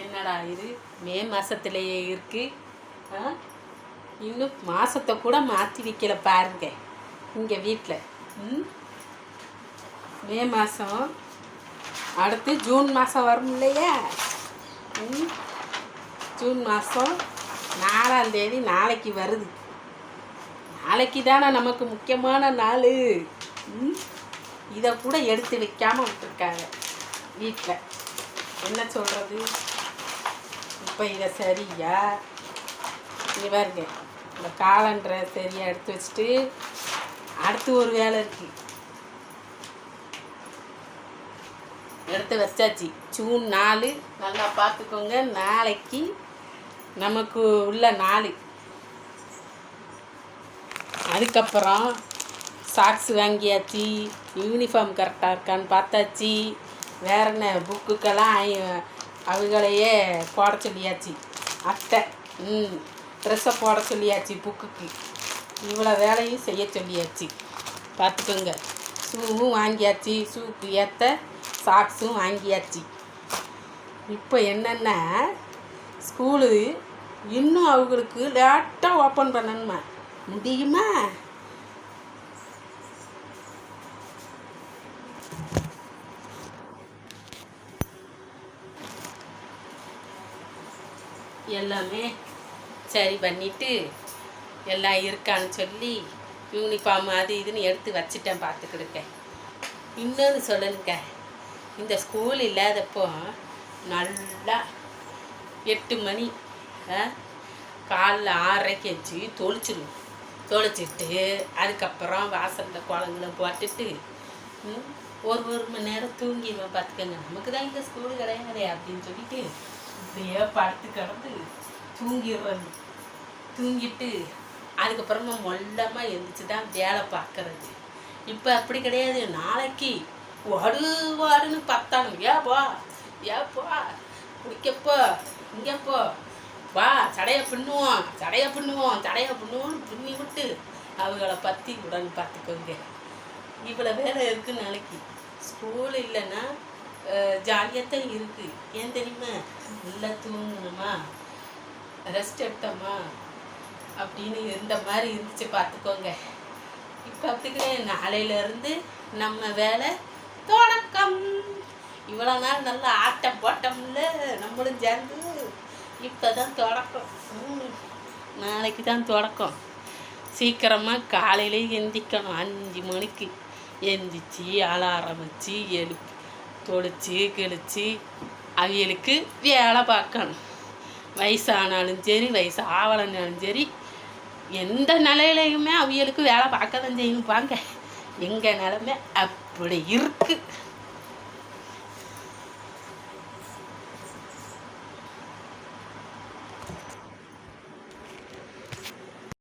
என்னடா இது மே மாதத்துலேயே இருக்கு. இன்னும் மாதத்தை கூட மாற்றி வைக்கல பாருங்க இங்கே வீட்டில். மே மாதம் அடுத்து ஜூன் மாதம் வரும் இல்லையா? ஜூன் மாதம் 4ஆம் தேதி நாளைக்கு வருது. நாளைக்கு தானே நமக்கு முக்கியமான நாள். இதை கூட எடுத்து வைக்காமல் விட்டுருக்காங்க வீட்டில். என்ன சொல்கிறது? இப்போ இதை சரியா இங்கே பாருங்க, இந்த காலண்டரை சரியாக எடுத்து வச்சுட்டு அடுத்து ஒரு வேலை இருக்குது. எடுத்து வச்சாச்சு. ஜூன் 4 நல்லா பார்த்துக்கோங்க. நாளைக்கு நமக்கு உள்ள நாள். அதுக்கப்புறம் சாக்ஸ் வாங்கியாச்சு, யூனிஃபார்ம் கரெக்டாக இருக்கான்னு பார்த்தாச்சு. வேற என்ன, புக்குக்கெல்லாம் அவங்களையே போட சொல்லியாச்சு. அத்தை ட்ரெஸ்ஸை போட சொல்லியாச்சு. புக்குக்கு இவ்வளோ வேலையும் செய்ய சொல்லியாச்சு. பார்த்துக்கோங்க. ஷூவும் வாங்கியாச்சு, ஷூக்கு ஏற்ற சாக்ஸும் வாங்கியாச்சு. இப்போ என்னென்னா, ஸ்கூலு இன்னும் அவங்களுக்கு லேட்டாக ஓப்பன் பண்ணணுமா? முடியுமா? எல்லாமே சரி பண்ணிவிட்டு எல்லாம் இருக்கான்னு சொல்லி யூனிஃபார்ம் அது இதுன்னு எடுத்து வச்சுட்டேன். பார்த்துக்கிடுங்க. இன்னொன்று சொல்லணுங்க, இந்த ஸ்கூல் இல்லாதப்போ நல்லா 8 மணி காலைல 6:30க்கு வச்சு தொளிச்சிட்டு அதுக்கப்புறம் வாசலில் குழந்தைங்களும் போட்டுட்டு ஒரு மணி நேரம் தூங்கிடுவேன். பார்த்துக்கங்க. நமக்கு தான் இந்த ஸ்கூலு கிடையாது அப்படின்னு சொல்லிட்டு இப்படியே படுத்து கிடந்து தூங்கிடுறது. தூங்கிட்டு அதுக்கப்புறமா மொல்லமாக எழுந்திரிச்சு தான் வேலை பார்க்கறது. இப்போ அப்படி கிடையாது. நாளைக்கு வாடுன்னு பார்த்தாங்க. ஏப்போ குடிக்கப்போ இங்கேப்போ வா, சடையை பின்னுவோம் பின்னி விட்டு அவங்கள பற்றி உடனே பார்த்துக்கோங்க. இவ்வளோ வேலை இருக்குது. நாளைக்கு ஸ்கூல் இல்லைன்னா ஜாலியாகத்தான் இருக்குது. ஏன் தெரியுமா? நல்லா தூங்கணுமா, ரெஸ்ட் எடுத்தோமா அப்படின்னு இருந்த மாதிரி இருந்துச்சு. பார்த்துக்கோங்க. இப்போ அப்படி கிடையாது. நாளையிலேருந்து நம்ம வேலை தொடக்கம். இவ்வளோ நாள் நல்லா ஆட்டம் போட்டோம்ல நம்மளும் சேர்ந்து. இப்போ தான் தொடக்கம். நாளைக்கு தான் தொடக்கம். சீக்கிரமாக காலையிலே எந்திக்கணும். 5 மணிக்கு எந்திரிச்சு அலாரம் வச்சு எழுப்பி தொளிச்சு கிழிச்சு அவங்களுக்கு வேலை பார்க்கணும். வயசானாலும் சரி, வயசு ஆவலனாலும் சரி, எந்த நிலையிலையுமே அவங்களுக்கு வேலை பார்க்க தான் செய்யணும். பாங்க, எங்கள் நிலைமை அப்படி இருக்குது.